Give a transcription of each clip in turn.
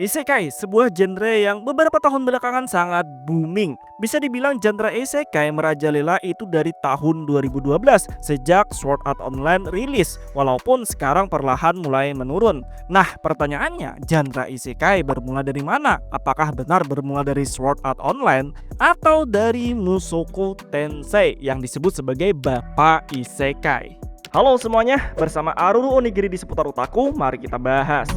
Isekai, sebuah genre yang beberapa tahun belakangan sangat booming. Bisa dibilang genre isekai merajalela itu dari tahun 2012 sejak Sword Art Online rilis, walaupun sekarang perlahan mulai menurun. Nah, pertanyaannya, genre isekai bermula dari mana? Apakah benar bermula dari Sword Art Online atau dari Mushoku Tensei yang disebut sebagai Bapak Isekai? Halo semuanya, bersama Aruru Onigiri di seputar otaku, mari kita bahas.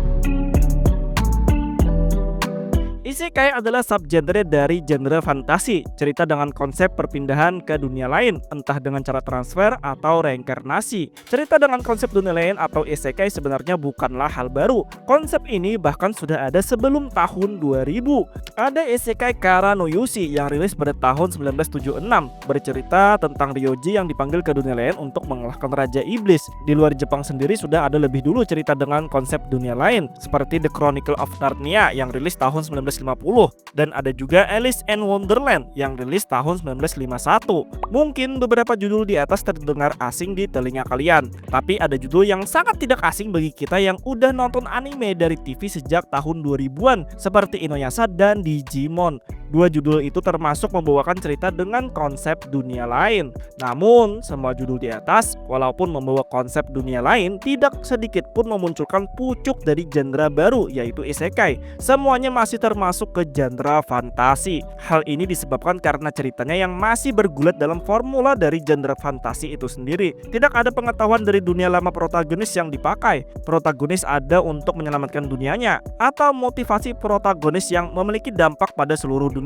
Isekai adalah subgenre dari genre fantasi, cerita dengan konsep perpindahan ke dunia lain, entah dengan cara transfer atau reinkarnasi. Cerita dengan konsep dunia lain atau isekai sebenarnya bukanlah hal baru. Konsep ini bahkan sudah ada sebelum tahun 2000. Ada isekai Kara no Yushi yang rilis pada tahun 1976, bercerita tentang Ryoji yang dipanggil ke dunia lain untuk mengalahkan Raja Iblis. Di luar Jepang sendiri sudah ada lebih dulu cerita dengan konsep dunia lain, seperti The Chronicle of Narnia yang rilis tahun 1950, dan ada juga Alice in Wonderland yang rilis tahun 1951. Mungkin beberapa judul di atas terdengar asing di telinga kalian, tapi ada judul yang sangat tidak asing bagi kita yang udah nonton anime dari TV sejak tahun 2000-an seperti Inuyasha dan Digimon. Dua judul itu termasuk membawakan cerita dengan konsep dunia lain. Namun, semua judul di atas, walaupun membawa konsep dunia lain, tidak sedikit pun memunculkan pucuk dari genre baru, yaitu isekai. Semuanya masih termasuk ke genre fantasi. Hal ini disebabkan karena ceritanya yang masih bergulat dalam formula dari genre fantasi itu sendiri. Tidak ada pengetahuan dari dunia lama protagonis yang dipakai. Protagonis ada untuk menyelamatkan dunianya, atau motivasi protagonis yang memiliki dampak pada seluruh dunia.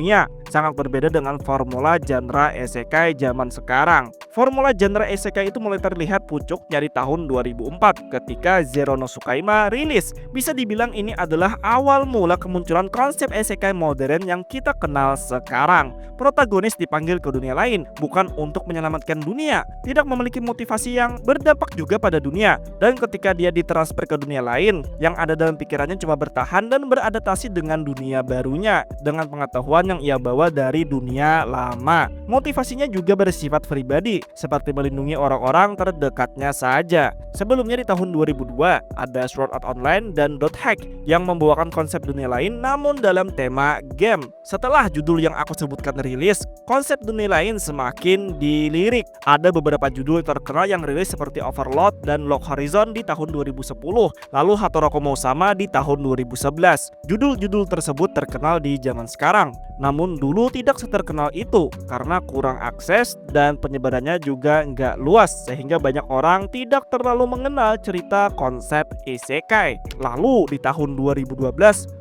Sangat berbeda dengan formula genre isekai zaman sekarang. Formula genre isekai itu mulai terlihat pucuk dari tahun 2004 ketika Zero no Tsukaima rilis. Bisa dibilang ini adalah awal mula kemunculan konsep isekai modern yang kita kenal sekarang. Protagonis dipanggil ke dunia lain bukan untuk menyelamatkan dunia, tidak memiliki motivasi yang berdampak juga pada dunia, dan ketika dia ditransfer ke dunia lain, yang ada dalam pikirannya cuma bertahan dan beradaptasi dengan dunia barunya dengan pengetahuan yang ia bawa dari dunia lama. Motivasinya juga bersifat pribadi, seperti melindungi orang-orang terdekatnya saja. Sebelumnya di tahun 2002 ada Sword Art Online dan Dot Hack yang membawakan konsep dunia lain namun dalam tema game. Setelah judul yang aku sebutkan rilis, konsep dunia lain semakin dilirik. Ada beberapa judul terkenal yang rilis seperti Overlord dan Log Horizon di tahun 2010, lalu Hatoroko Sama di tahun 2011. Judul-judul tersebut terkenal di zaman sekarang, namun dulu tidak seterkenal itu karena kurang akses dan penyebarannya juga nggak luas, sehingga banyak orang tidak terlalu mengenal cerita konsep isekai. Lalu di tahun 2012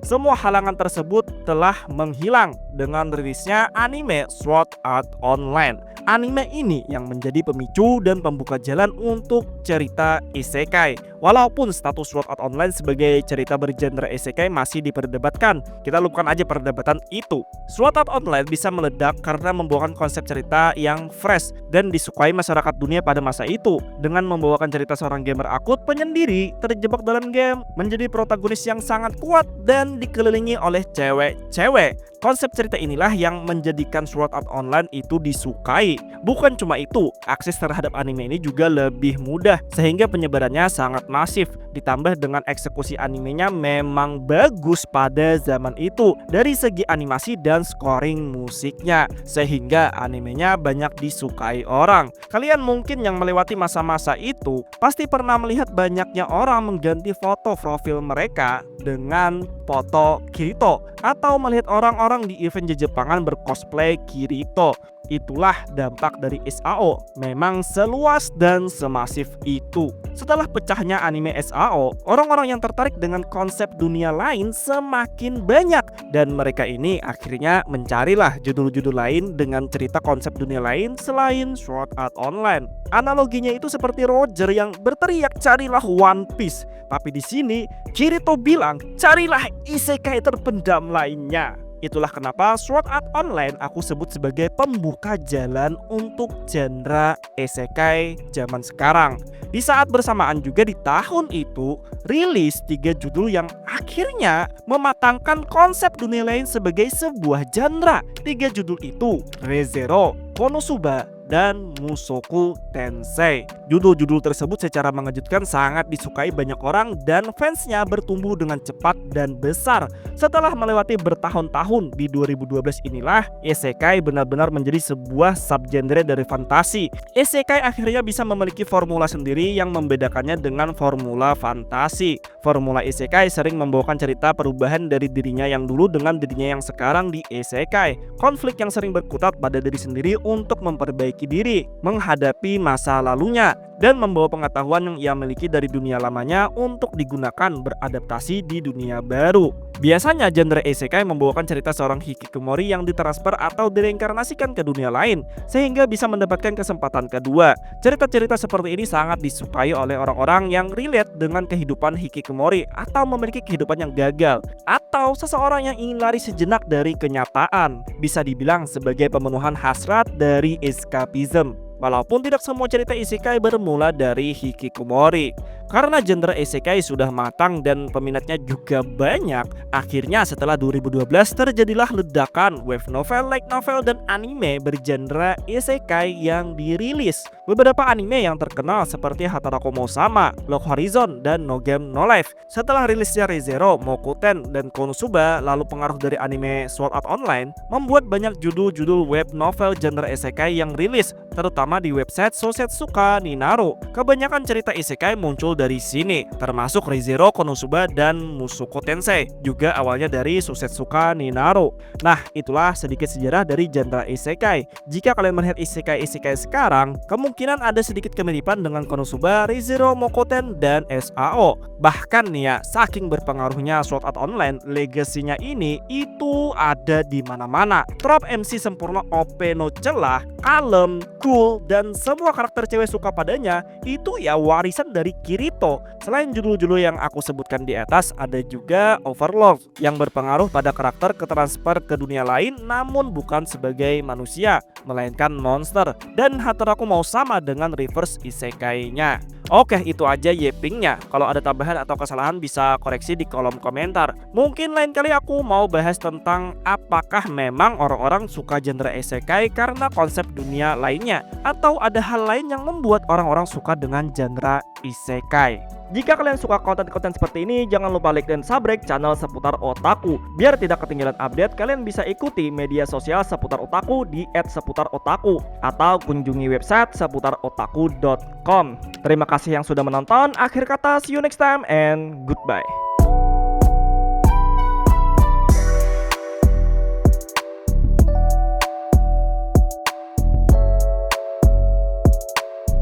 semua halangan tersebut telah menghilang dengan rilisnya anime Sword Art Online. Anime ini yang menjadi pemicu dan pembuka jalan untuk cerita isekai. Walaupun status Sword Art Online sebagai cerita bergenre isekai masih diperdebatkan, kita lupakan aja perdebatan itu. Sword Art Online bisa meledak karena membawakan konsep cerita yang fresh dan disukai masyarakat dunia pada masa itu, dengan membawakan cerita seorang gamer akut penyendiri terjebak dalam game, menjadi protagonis yang sangat kuat dan dikelilingi oleh cewek-cewek. Konsep cerita inilah yang menjadikan Sword Art Online itu disukai. Bukan cuma itu, akses terhadap anime ini juga lebih mudah sehingga penyebarannya sangat masif. Ditambah dengan eksekusi animenya memang bagus pada zaman itu dari segi animasi dan scoring musiknya, sehingga animenya banyak disukai orang. Kalian mungkin yang melewati masa-masa itu pasti pernah melihat banyaknya orang mengganti foto profil mereka dengan foto Kirito, atau melihat orang-orang di event Jepangan bercosplay Kirito. Itulah dampak dari SAO, memang seluas dan semasif itu. Setelah pecahnya anime SAO, orang-orang yang tertarik dengan konsep dunia lain semakin banyak, dan mereka ini akhirnya mencarilah judul-judul lain dengan cerita konsep dunia lain selain Sword Art Online. Analoginya itu seperti Roger yang berteriak carilah One Piece, tapi di sini Kirito bilang carilah isekai terpendam lainnya. Itulah kenapa Sword Art Online aku sebut sebagai pembuka jalan untuk genre isekai zaman sekarang. Di saat bersamaan juga di tahun itu rilis 3 judul yang akhirnya mematangkan konsep dunia lain sebagai sebuah genre. 3 judul itu Re:Zero, Konosuba, dan Mushoku Tensei. Judul-judul tersebut secara mengejutkan sangat disukai banyak orang dan fansnya bertumbuh dengan cepat dan besar. Setelah melewati bertahun-tahun, di 2012 inilah isekai benar-benar menjadi sebuah subgenre dari fantasi. Isekai akhirnya bisa memiliki formula sendiri yang membedakannya dengan formula fantasi. Formula isekai sering membawakan cerita perubahan dari dirinya yang dulu dengan dirinya yang sekarang di isekai. Konflik yang sering berkutat pada diri sendiri untuk memperbaiki diri, menghadapi masa lalunya, dan membawa pengetahuan yang ia miliki dari dunia lamanya untuk digunakan beradaptasi di dunia baru. Biasanya genre isekai membawakan cerita seorang hikikomori yang ditransfer atau direinkarnasikan ke dunia lain sehingga bisa mendapatkan kesempatan kedua. Cerita-cerita seperti ini sangat disukai oleh orang-orang yang relate dengan kehidupan hikikomori atau memiliki kehidupan yang gagal, atau seseorang yang ingin lari sejenak dari kenyataan. Bisa dibilang sebagai pemenuhan hasrat dari escapism. Walaupun tidak semua cerita isekai bermula dari hikikomori. Karena genre isekai sudah matang dan peminatnya juga banyak, akhirnya setelah 2012 terjadilah ledakan wave novel, light novel, dan anime bergenre isekai yang dirilis. Beberapa anime yang terkenal seperti Hataraku Sama, Log Horizon, dan No Game No Life. Setelah rilisnya Re:Zero, Mokuten, dan Konosuba, lalu pengaruh dari anime Sword Art Online membuat banyak judul-judul web novel genre isekai yang rilis, terutama di website Sosetsuka Ninaro. Kebanyakan cerita isekai muncul dari sini, termasuk Re:Zero, Konosuba, dan Mushoku Tensei, juga awalnya dari Sosetsuka Ninaro. Nah, itulah sedikit sejarah dari genre isekai. Jika kalian melihat isekai-isekai sekarang, kemungkinan ada sedikit kemiripan dengan Konosuba, Re:Zero, Mokuten, dan SAO. Bahkan nih ya, saking berpengaruhnya Sword Art Online, legasinya ini itu ada di mana-mana. Trop MC sempurna OP no celah, kalem, cool, dan semua karakter cewek suka padanya itu ya warisan dari Kirito. Selain judul-judul yang aku sebutkan di atas, ada juga Overlord yang berpengaruh pada karakter ketransfer ke dunia lain namun bukan sebagai manusia, melainkan monster. Dan Hataraku Sama dengan reverse isekai-nya. Oke, itu aja yepingnya. Kalau ada tambahan atau kesalahan bisa koreksi di kolom komentar. Mungkin lain kali aku mau bahas tentang apakah memang orang-orang suka genre isekai karena konsep dunia lainnya, atau ada hal lain yang membuat orang-orang suka dengan genre isekai. Jika kalian suka konten-konten seperti ini, jangan lupa like dan subscribe channel seputar otaku. Biar tidak ketinggalan update, kalian bisa ikuti media sosial seputar otaku di @seputarotaku atau kunjungi website seputarotaku.com. Terima kasih yang sudah menonton. Akhir kata, see you next time and goodbye.